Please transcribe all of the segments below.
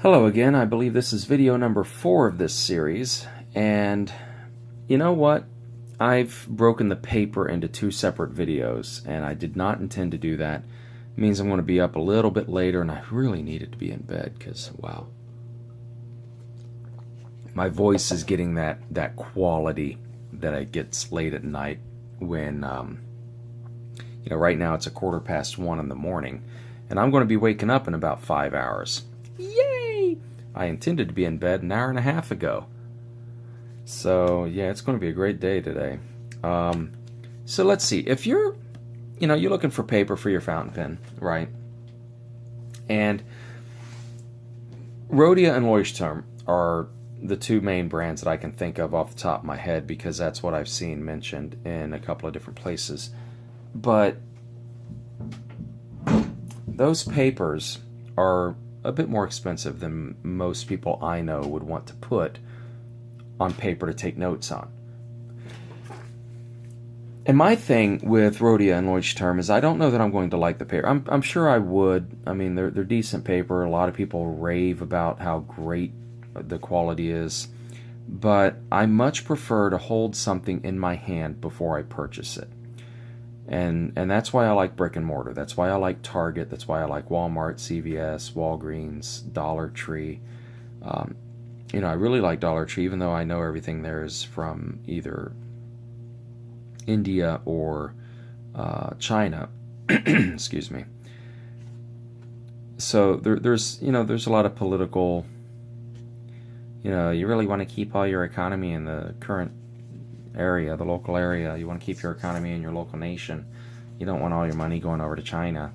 Hello again. I believe this is video number 4 of this series, and you know what? I've broken the paper into 2 separate videos, and I did not intend to do that. It means I'm going to be up a little bit later, and I really needed to be in bed because, wow, my voice is getting that quality that it gets late at night when, right now it's 1:15 in the morning, and I'm going to be waking up in about 5 hours. Yay! I intended to be in bed an hour and a half ago. So, yeah, it's going to be a great day today. So let's see. If you're looking for paper for your fountain pen, right? And Rhodia and Leuchtturm are the 2 main brands that I can think of off the top of my head because that's what I've seen mentioned in a couple of different places. But those papers are a bit more expensive than most people I know would want to put on paper to take notes on. And my thing with Rhodia and Leuchtturm is I don't know that I'm going to like the paper. I'm sure I would. I mean, they're decent paper. A lot of people rave about how great the quality is. But I much prefer to hold something in my hand before I purchase it. And that's why I like brick and mortar. That's why I like Target. That's why I like Walmart, CVS, Walgreens, Dollar Tree. I really like Dollar Tree, even though I know everything there is from either India or China. Excuse me. So there's a lot of political. You really want to keep all your economy in the current area, the local area. You want to keep your economy in your local nation. You don't want all your money going over to China.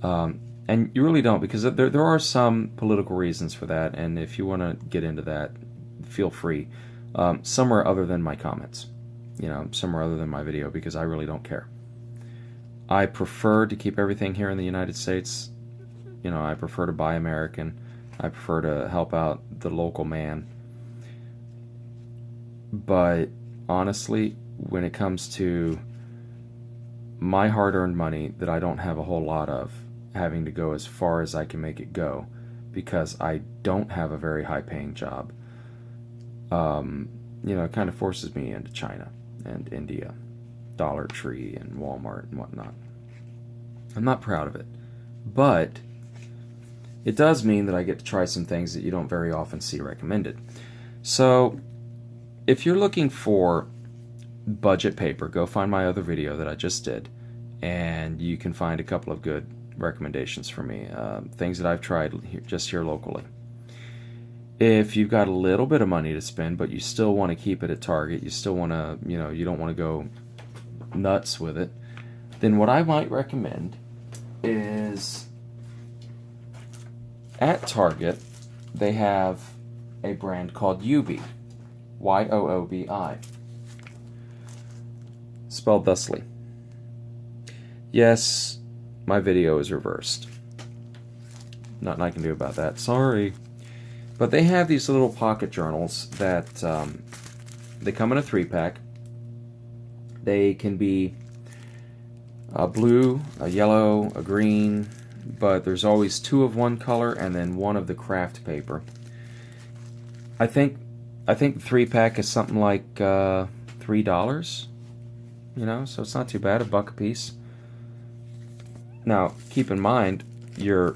And you really don't, because there are some political reasons for that, and if you want to get into that, feel free. Somewhere other than my comments. Somewhere other than my video, because I really don't care. I prefer to keep everything here in the United States. I prefer to buy American. I prefer to help out the local man. But honestly, when it comes to my hard-earned money that I don't have a whole lot of, having to go as far as I can make it go because I don't have a very high-paying job, it kind of forces me into China and India, Dollar Tree and Walmart and whatnot. I'm not proud of it, but it does mean that I get to try some things that you don't very often see recommended. So if you're looking for budget paper, go find my other video that I just did, and you can find a couple of good recommendations for me, things that I've tried just here locally. If you've got a little bit of money to spend, but you still want to keep it at Target, you still want to, you don't want to go nuts with it, then what I might recommend is at Target, they have a brand called Yoobi, Y-O-O-B-I, spelled thusly. Yes, my video is reversed. Nothing I can do about that. Sorry. But they have these little pocket journals that they come in a 3-pack. They can be a blue, a yellow, a green, but there's always 2 of one color and then 1 of the craft paper. I think the 3-pack is something like $3. So it's not too bad, $1 a piece. Now, keep in mind, your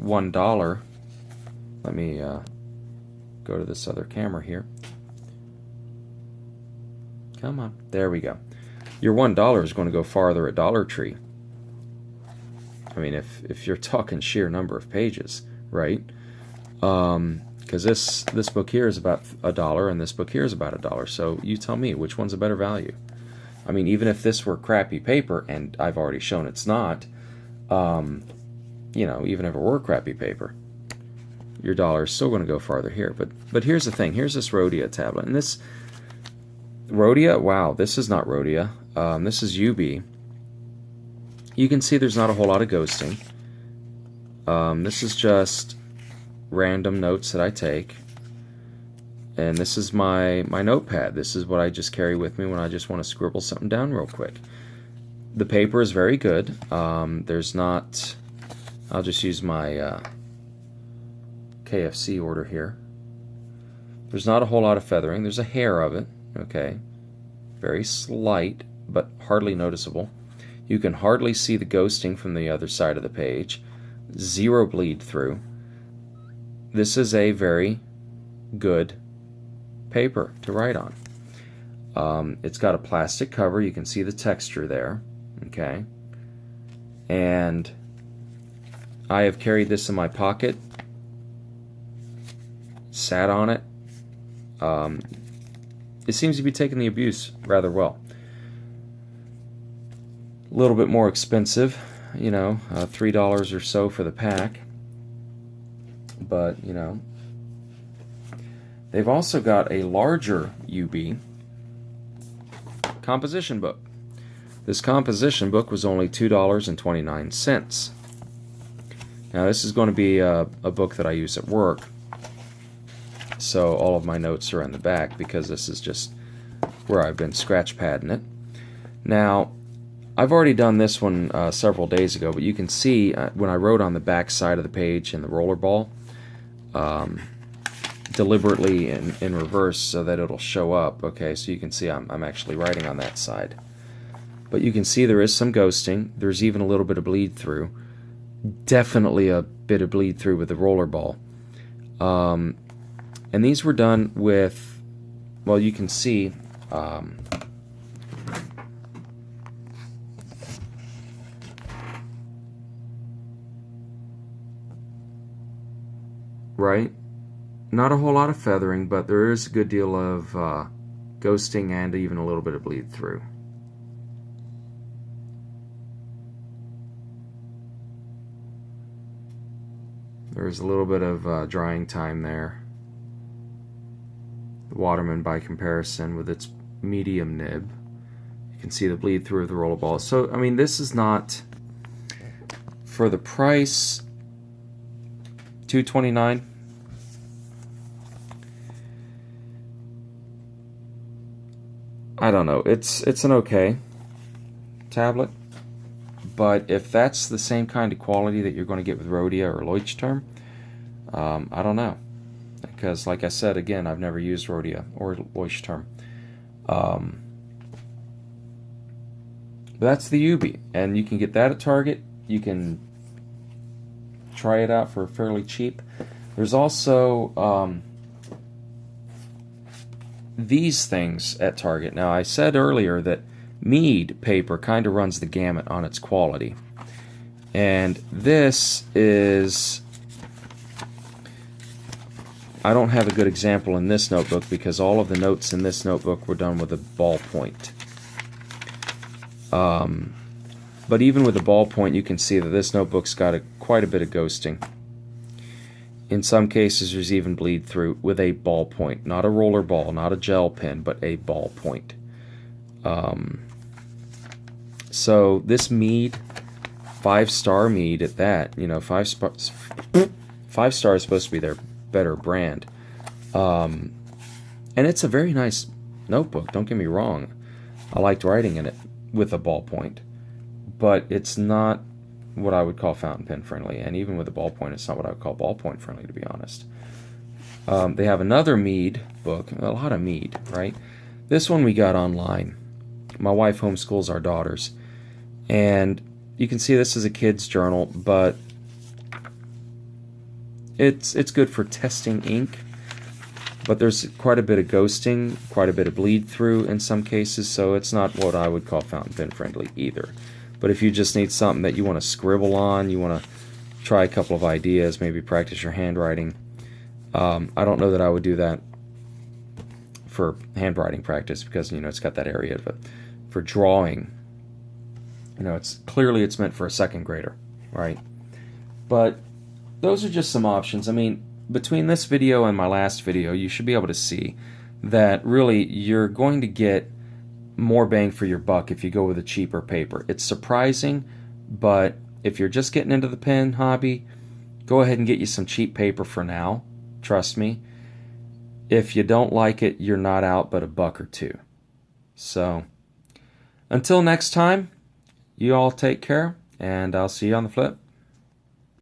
$1, let me go to this other camera here. Come on, there we go. Your $1 is going to go farther at Dollar Tree. I mean, if you're talking sheer number of pages, right? Because this book here is about $1, and this book here is about $1. So you tell me, which one's a better value? I mean, even if this were crappy paper, and I've already shown it's not, even if it were crappy paper, your $1 is still going to go farther here. But here's the thing. Here's this Rhodia tablet. And this Rhodia, wow, this is not Rhodia. This is Yoobi. You can see there's not a whole lot of ghosting. This is just random notes that I take. And this is my notepad. This is what I just carry with me when I just want to scribble something down real quick. The paper is very good. There's not... I'll just use my KFC order here. There's not a whole lot of feathering. There's a hair of it, okay? Very slight, but hardly noticeable. You can hardly see the ghosting from the other side of the page. Zero bleed through. This is a very good paper to write on. It's got a plastic cover. You can see the texture there, okay? And I have carried this in my pocket, sat on it. It seems to be taking the abuse rather well. A little bit more expensive, you know, $3 or so for the pack. But, you know, they've also got a larger UB composition book. This composition book was only $2.29. Now, this is going to be a book that I use at work. So all of my notes are in the back because this is just where I've been scratch padding it. Now, I've already done this one several days ago, but you can see when I wrote on the back side of the page in the rollerball, deliberately in reverse so that it'll show up. Okay, so you can see I'm actually writing on that side. But you can see there is some ghosting. There's even a little bit of bleed through. Definitely a bit of bleed through with the rollerball. And these were done with, well, you can see right? Not a whole lot of feathering, but there is a good deal of ghosting and even a little bit of bleed through. There's a little bit of drying time there. The Waterman, by comparison, with its medium nib, you can see the bleed through of the rollerball. So, I mean, this is not, for the price, $2.29. I don't know. It's an okay tablet, but if that's the same kind of quality that you're going to get with Rhodia or Leuchtturm, I don't know. Because, like I said, again, I've never used Rhodia or Leuchtturm. But that's the Ubi, and you can get that at Target. You can try it out for fairly cheap. There's also these things at Target. Now, I said earlier that Mead paper kind of runs the gamut on its quality. And this is, I don't have a good example in this notebook because all of the notes in this notebook were done with a ballpoint. But even with the ballpoint, you can see that this notebook's got quite a bit of ghosting. In some cases, there's even bleed through with a ballpoint. Not a roller ball, not a gel pen, but a ballpoint. So this Mead, 5-star Mead at that, you know, 5 star is supposed to be their better brand. And it's a very nice notebook, don't get me wrong. I liked writing in it with a ballpoint. But it's not what I would call fountain pen friendly, and even with a ballpoint, it's not what I would call ballpoint friendly, to be honest. They have another Mead book, a lot of Mead, right? This one we got online. My wife homeschools our daughters, and you can see this is a kid's journal, but it's good for testing ink. But there's quite a bit of ghosting, quite a bit of bleed through in some cases, so it's not what I would call fountain pen friendly either. But if you just need something that you want to scribble on, you want to try a couple of ideas, maybe practice your handwriting, I don't know that I would do that for handwriting practice because, you know, it's got that area, but for drawing, you know, it's meant for a second grader, right? But those are just some options. I mean, between this video and my last video, you should be able to see that really you're going to get more bang for your buck if you go with a cheaper paper. It's surprising, but if you're just getting into the pen hobby, go ahead and get you some cheap paper for now. Trust me. If you don't like it, you're not out but $1 or $2. So, until next time, you all take care, and I'll see you on the flip.